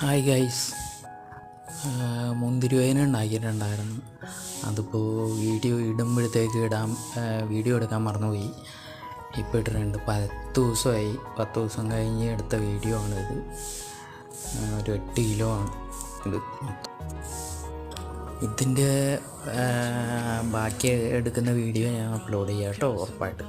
Hi guys, മുന്തിരി wine ഉണ്ടാക്കിയിട്ടുണ്ടായിരുന്നു. അതിപ്പോൾ video എടുക്കാൻ മറന്നുപോയി. ഇപ്പോൾ ഇട്ടിട്ടുണ്ട്. 10 ദിവസമായി. 10 ദിവസം കഴിഞ്ഞ് എടുത്ത വീഡിയോ ആണിത്. ഒരു 8 കിലോ ആണ് ഇത്. ഇതിൻ്റെ ബാക്കി എടുക്കുന്ന വീഡിയോ ഞാൻ അപ്ലോഡ് ചെയ്യാം കേട്ടോ, ഉറപ്പായിട്ട്.